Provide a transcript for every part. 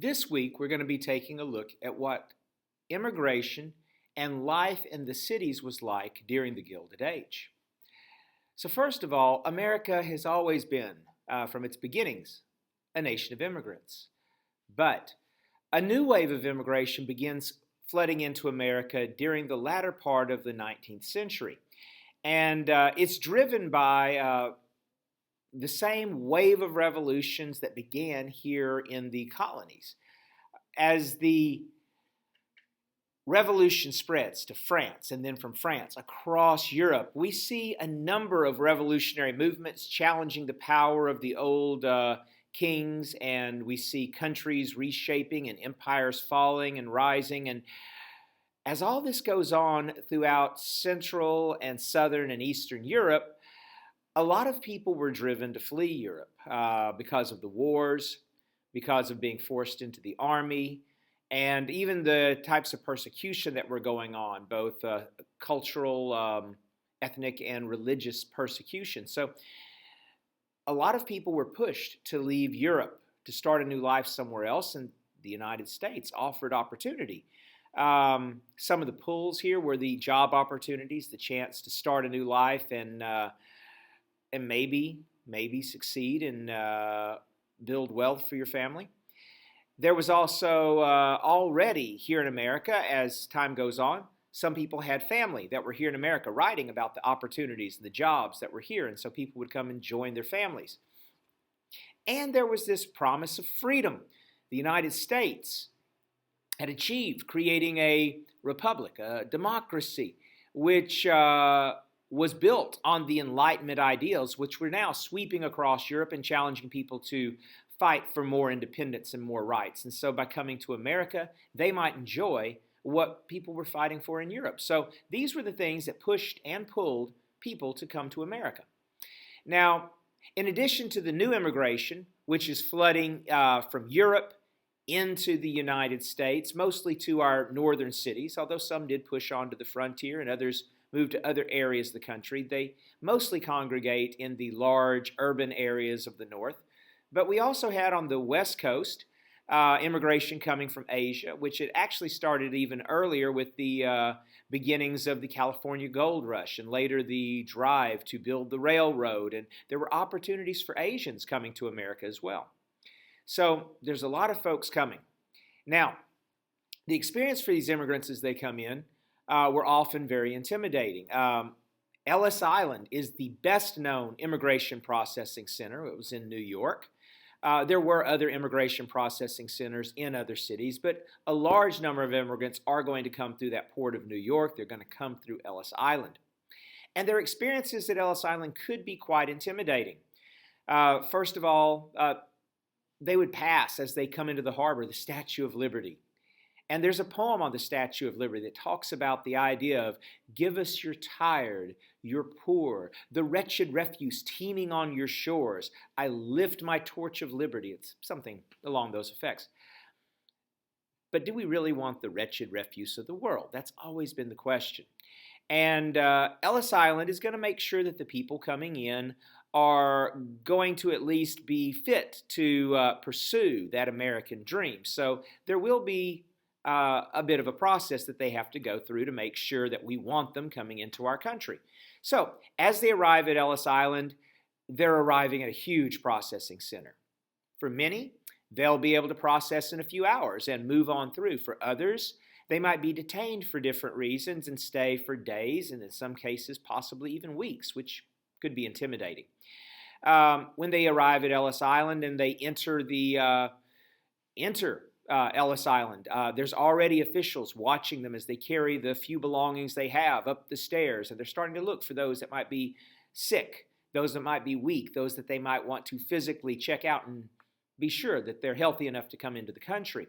This week, we're going to be taking a look at what immigration and life in the cities was like during the Gilded Age. So, first of all, America has always been, from its beginnings, a nation of immigrants. But a new wave of immigration begins flooding into America during the latter part of the 19th century. And it's driven by the same wave of revolutions that began here in the colonies. As the revolution spreads to France and then from France across Europe, we see a number of revolutionary movements challenging the power of the old kings, and we see countries reshaping and empires falling and rising. And as all this goes on throughout Central and Southern and Eastern Europe, a lot of people were driven to flee Europe because of the wars, because of being forced into the army, and even the types of persecution that were going on, both cultural, ethnic, and religious persecution. So a lot of people were pushed to leave Europe to start a new life somewhere else, and the United States offered opportunity. Some of the pulls here were the job opportunities, the chance to start a new life and maybe succeed and build wealth for your family. There was also already here in America, as time goes on, some people had family that were here in America writing about the opportunities and the jobs that were here, and so people would come and join their families. And there was this promise of freedom. The United States had achieved creating a republic, a democracy, which was built on the Enlightenment ideals, which were now sweeping across Europe and challenging people to fight for more independence and more rights. And so by coming to America, they might enjoy what people were fighting for in Europe. So these were the things that pushed and pulled people to come to America. Now, in addition to the new immigration, which is flooding from Europe into the United States, mostly to our northern cities, although some did push on to the frontier and others moved to other areas of the country. They mostly congregate in the large urban areas of the north. But we also had on the West Coast immigration coming from Asia, which had actually started even earlier with the beginnings of the California Gold Rush and later the drive to build the railroad. And there were opportunities for Asians coming to America as well. So there's a lot of folks coming. Now, the experience for these immigrants as they come in were often very intimidating. Ellis Island is the best known immigration processing center. It was in New York. There were other immigration processing centers in other cities, but a large number of immigrants are going to come through that port of New York. They're going to come through Ellis Island. And their experiences at Ellis Island could be quite intimidating. First of all, they would pass, as they come into the harbor, the Statue of Liberty. And there's a poem on the Statue of Liberty that talks about the idea of, give us your tired, your poor, the wretched refuse teeming on your shores. I lift my torch of liberty. It's something along those effects. But do we really want the wretched refuse of the world? That's always been the question. And Ellis Island is going to make sure that the people coming in are going to at least be fit to pursue that American dream. So there will be a bit of a process that they have to go through to make sure that we want them coming into our country. So as they arrive at Ellis Island, they're arriving at a huge processing center. For many, they'll be able to process in a few hours and move on through. For others, they might be detained for different reasons and stay for days and in some cases possibly even weeks, which could be intimidating. When they arrive at Ellis Island and they enter Ellis Island, there's already officials watching them as they carry the few belongings they have up the stairs, and they're starting to look for those that might be sick, those that might be weak, those that they might want to physically check out and be sure that they're healthy enough to come into the country.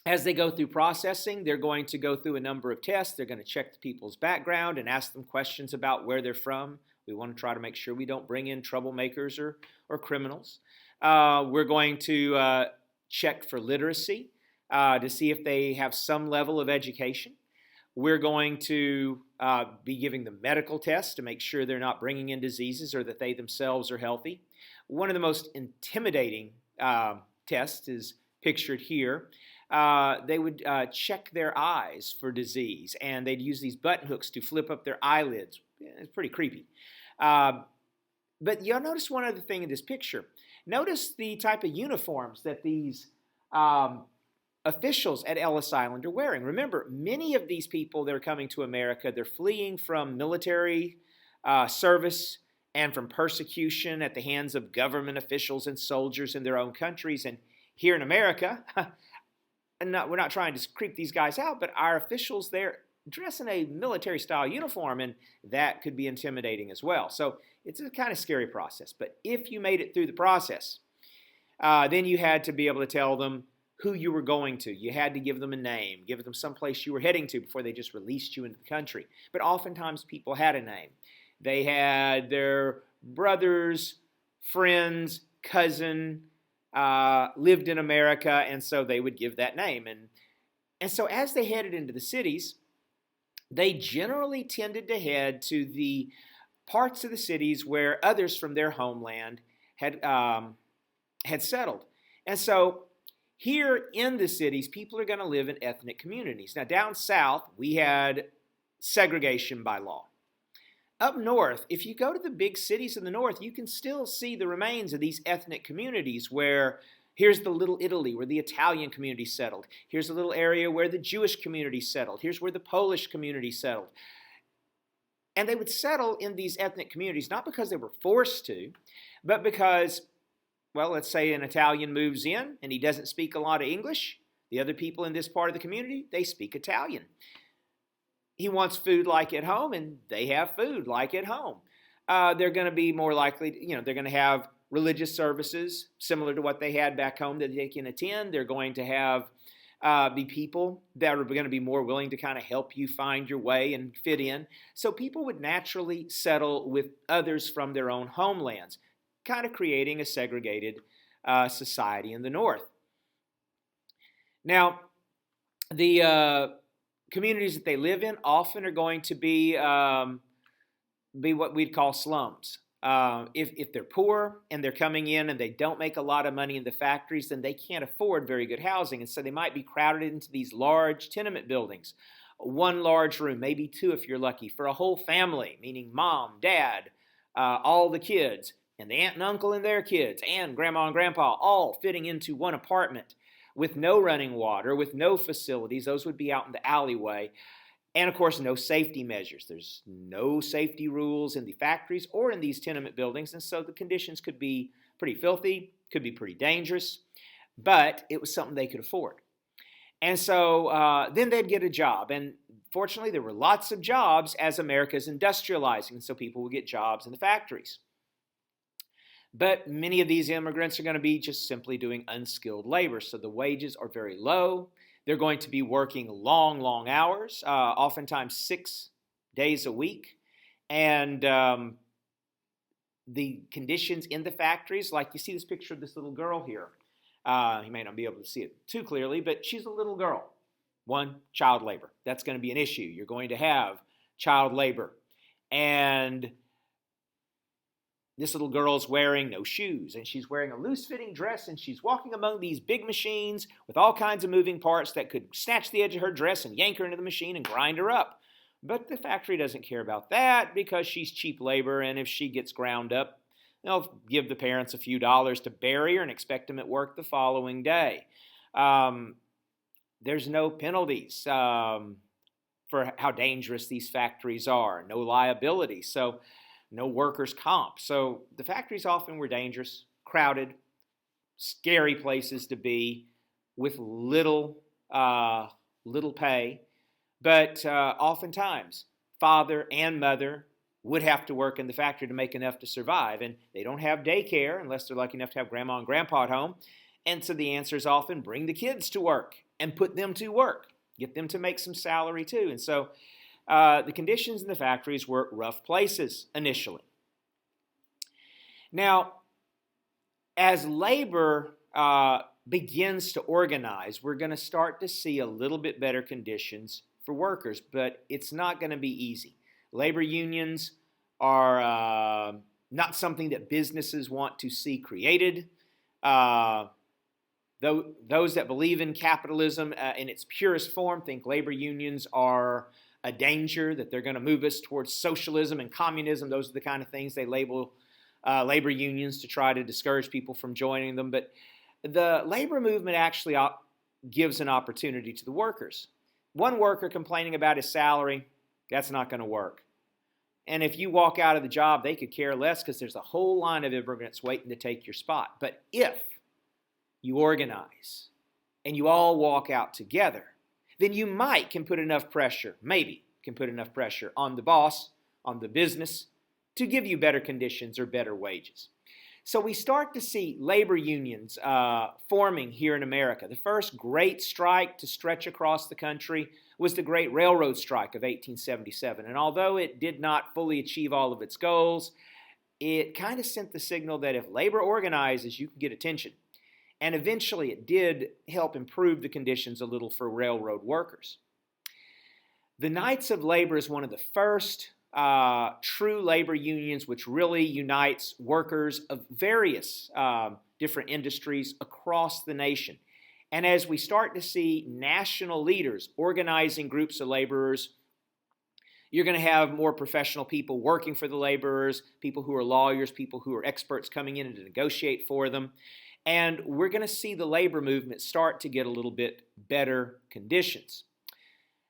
As they go through processing, they're going to go through a number of tests. They're going to check the people's background and ask them questions about where they're from. We want to try to make sure we don't bring in troublemakers or criminals. We're going to check for literacy to see if they have some level of education. We're going to be giving them medical tests to make sure they're not bringing in diseases or that they themselves are healthy. One of the most intimidating test is pictured here. They would check their eyes for disease, and they'd use these button hooks to flip up their eyelids. It's pretty creepy. But you'll notice one other thing in this picture. Notice the type of uniforms that these officials at Ellis Island are wearing. Remember, many of these people that are coming to America, they're fleeing from military service and from persecution at the hands of government officials and soldiers in their own countries. And here in America, we're not trying to creep these guys out, but our officials there dress in a military-style uniform, and that could be intimidating as well. So it's a kind of scary process. But if you made it through the process, then you had to be able to tell them who you were going to. You had to give them a name, give them some place you were heading to before they just released you into the country. But oftentimes people had a name. They had their brothers, friends, cousin, lived in America, and so they would give that name. And so as they headed into the cities, they generally tended to head to the parts of the cities where others from their homeland had settled. And so here in the cities, people are going to live in ethnic communities. Now, down south, we had segregation by law. Up north, if you go to the big cities in the north, you can still see the remains of these ethnic communities where here's the Little Italy where the Italian community settled. Here's a little area where the Jewish community settled. Here's where the Polish community settled. And they would settle in these ethnic communities not because they were forced to, but because, well, let's say an Italian moves in and he doesn't speak a lot of English. The other people in this part of the community, they speak Italian. He wants food like at home, and they have food like at home. They're going to be more likely, they're going to have religious services similar to what they had back home that they can attend. They're going to have be people that are going to be more willing to kind of help you find your way and fit in. So people would naturally settle with others from their own homelands, kind of creating a segregated society in the north. Now, the communities that they live in often are going to be what we'd call slums. If they're poor and they're coming in and they don't make a lot of money in the factories, then they can't afford very good housing. And so they might be crowded into these large tenement buildings. One large room, maybe two if you're lucky, for a whole family, meaning mom, dad, all the kids, and the aunt and uncle and their kids, and grandma and grandpa, all fitting into one apartment with no running water, with no facilities. Those would be out in the alleyway. And, of course, no safety measures. There's no safety rules in the factories or in these tenement buildings, and so the conditions could be pretty filthy, could be pretty dangerous, but it was something they could afford. And so then they'd get a job, and fortunately there were lots of jobs as America's industrializing, and so people would get jobs in the factories. But many of these immigrants are going to be just simply doing unskilled labor, so the wages are very low. They're going to be working long, long hours, oftentimes 6 days a week. And the conditions in the factories, like you see this picture of this little girl here. You may not be able to see it too clearly, but she's a little girl. One, child labor. That's going to be an issue. You're going to have child labor. And this little girl's wearing no shoes, and she's wearing a loose-fitting dress, and she's walking among these big machines with all kinds of moving parts that could snatch the edge of her dress and yank her into the machine and grind her up. But the factory doesn't care about that because she's cheap labor, and if she gets ground up, they'll give the parents a few dollars to bury her and expect them at work the following day. There's no penalties for how dangerous these factories are, no liability. So no workers' comp. So the factories often were dangerous, crowded, scary places to be with little pay. But oftentimes, father and mother would have to work in the factory to make enough to survive. And they don't have daycare unless they're lucky enough to have grandma and grandpa at home. And so the answer is often bring the kids to work and put them to work. Get them to make some salary too. And so the conditions in the factories were rough places initially. Now, as labor begins to organize, we're going to start to see a little bit better conditions for workers, but it's not going to be easy. Labor unions are not something that businesses want to see created. those that believe in capitalism in its purest form think labor unions are a danger, that they're going to move us towards socialism and communism. Those are the kind of things they label labor unions to try to discourage people from joining them. But the labor movement actually gives an opportunity to the workers. One worker complaining about his salary, that's not going to work. And if you walk out of the job, they could care less because there's a whole line of immigrants waiting to take your spot. But if you organize and you all walk out together, then you can put enough pressure, maybe can put enough pressure on the boss, on the business, to give you better conditions or better wages. So we start to see labor unions forming here in America. The first great strike to stretch across the country was the Great Railroad Strike of 1877. And although it did not fully achieve all of its goals, it kind of sent the signal that if labor organizes, you can get attention. And eventually it did help improve the conditions a little for railroad workers. The Knights of Labor is one of the first true labor unions which really unites workers of various different industries across the nation. And as we start to see national leaders organizing groups of laborers, you're going to have more professional people working for the laborers, people who are lawyers, people who are experts coming in to negotiate for them. And we're going to see the labor movement start to get a little bit better conditions.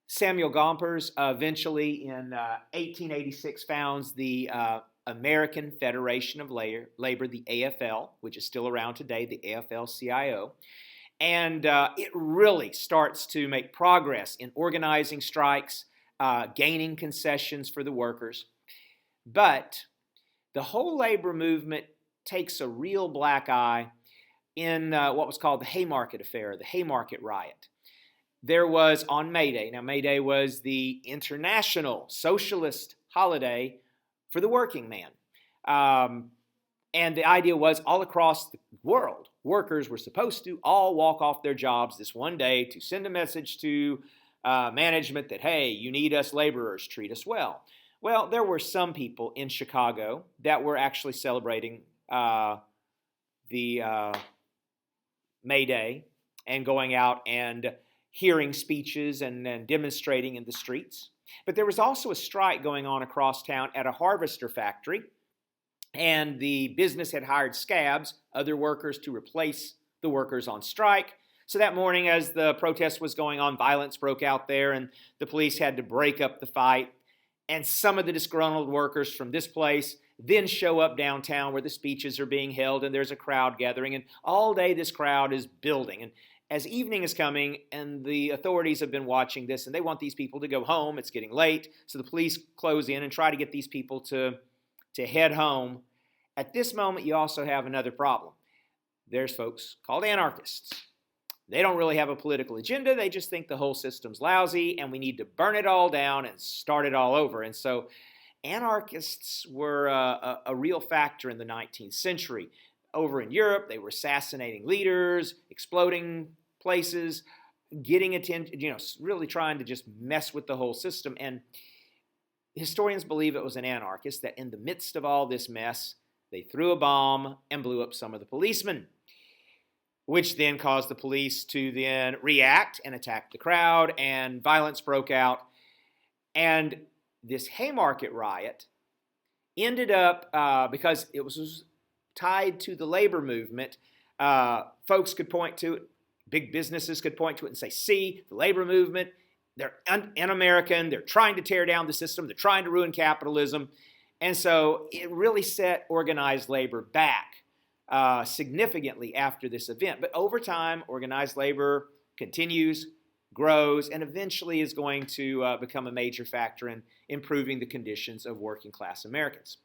Samuel Gompers eventually in 1886 founds the American Federation of Labor, the AFL, which is still around today, the AFL-CIO. And it really starts to make progress in organizing strikes, gaining concessions for the workers. But the whole labor movement takes a real black eye in what was called the Haymarket Affair, the Haymarket Riot. There was on May Day. Now, May Day was the international socialist holiday for the working man. And the idea was all across the world, workers were supposed to all walk off their jobs this one day to send a message to management that, hey, you need us laborers, treat us well. Well, there were some people in Chicago that were actually celebrating the May Day and going out and hearing speeches and demonstrating in the streets. But there was also a strike going on across town at a harvester factory, and the business had hired scabs, other workers, to replace the workers on strike. So that morning, as the protest was going on, violence broke out there, and the police had to break up the fight. And some of the disgruntled workers from this place then show up downtown where the speeches are being held, and there's a crowd gathering. And all day this crowd is building. And as evening is coming, and the authorities have been watching this, and they want these people to go home. It's getting late, so the police close in and try to get these people to head home. At this moment, you also have another problem. There's folks called anarchists. They don't really have a political agenda. They just think the whole system's lousy, and we need to burn it all down and start it all over. And so anarchists were a real factor in the 19th century. Over in Europe, they were assassinating leaders, exploding places, getting attention, really trying to just mess with the whole system. And historians believe it was an anarchist that in the midst of all this mess, they threw a bomb and blew up some of the policemen, which then caused the police to then react and attack the crowd, and violence broke out. And this Haymarket riot ended up, because it was tied to the labor movement, folks could point to it, big businesses could point to it and say, see, the labor movement, they're un-American, they're trying to tear down the system, they're trying to ruin capitalism. And so it really set organized labor back significantly after this event. But over time, organized labor continues, grows, and eventually is going to become a major factor in improving the conditions of working class Americans.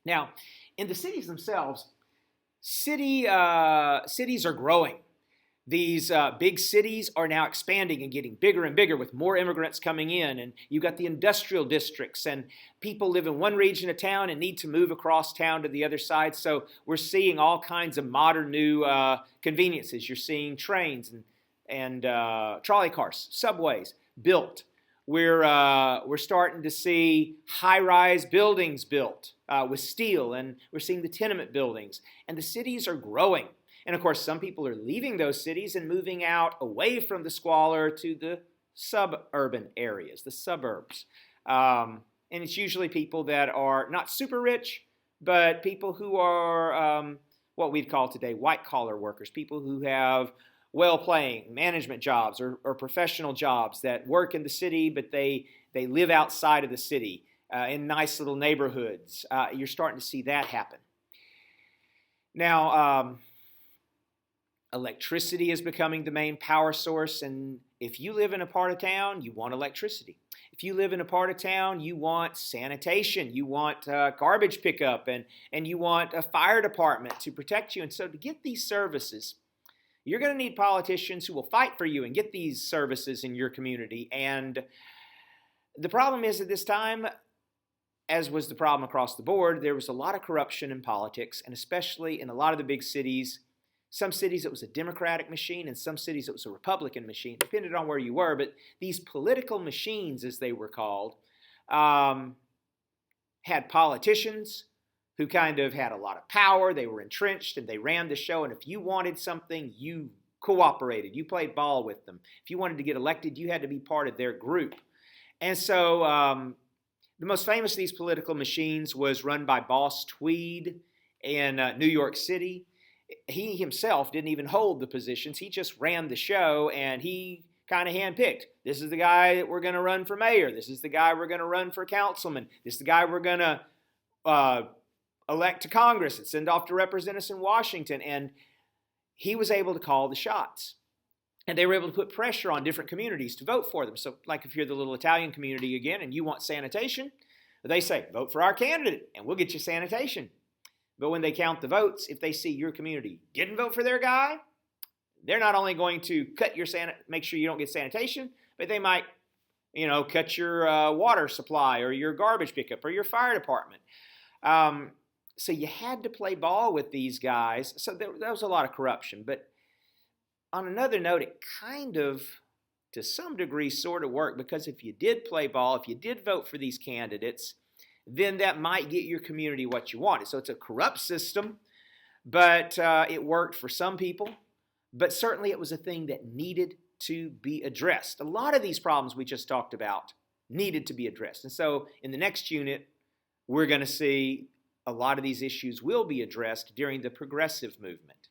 Now, in the cities themselves, cities are growing. These big cities are now expanding and getting bigger and bigger with more immigrants coming in. And you've got the industrial districts, and people live in one region of town and need to move across town to the other side. So we're seeing all kinds of modern new conveniences. You're seeing trains and trolley cars, subways built. We're starting to see high-rise buildings built with steel, and we're seeing the tenement buildings. And the cities are growing. And of course, some people are leaving those cities and moving out away from the squalor to the suburban areas, the suburbs. And it's usually people that are not super rich, but people who are what we'd call today white-collar workers, people who have well-paying management jobs or professional jobs that work in the city, but they live outside of the city in nice little neighborhoods. You're starting to see that happen. Now, electricity is becoming the main power source, and if you live in a part of town, you want electricity. If you live in a part of town, you want sanitation, you want garbage pickup, and you want a fire department to protect you. And so to get these services, you're going to need politicians who will fight for you and get these services in your community. And the problem is at this time, as was the problem across the board, there was a lot of corruption in politics, and especially in a lot of the big cities. Some cities it was a Democratic machine, and some cities it was a Republican machine, depending on where you were. But these political machines, as they were called, had politicians who kind of had a lot of power. They were entrenched, and they ran the show. And if you wanted something, you cooperated. You played ball with them. If you wanted to get elected, you had to be part of their group. And so the most famous of these political machines was run by Boss Tweed in New York City. He himself didn't even hold the positions. He just ran the show, and he kind of handpicked. This is the guy that we're going to run for mayor. This is the guy we're going to run for councilman. This is the guy we're going to elect to Congress and send off to represent us in Washington. And he was able to call the shots. And they were able to put pressure on different communities to vote for them. So like if you're the little Italian community again and you want sanitation, they say, vote for our candidate and we'll get you sanitation. But when they count the votes, if they see your community didn't vote for their guy, they're not only going to cut your make sure you don't get sanitation, but they might, cut your water supply or your garbage pickup or your fire department. So you had to play ball with these guys. So there was a lot of corruption. But on another note, it kind of, to some degree, sort of worked, because if you did play ball, if you did vote for these candidates, then that might get your community what you wanted. So it's a corrupt system, but it worked for some people. But certainly it was a thing that needed to be addressed. A lot of these problems we just talked about needed to be addressed. And so in the next unit, we're going to see a lot of these issues will be addressed during the progressive movement.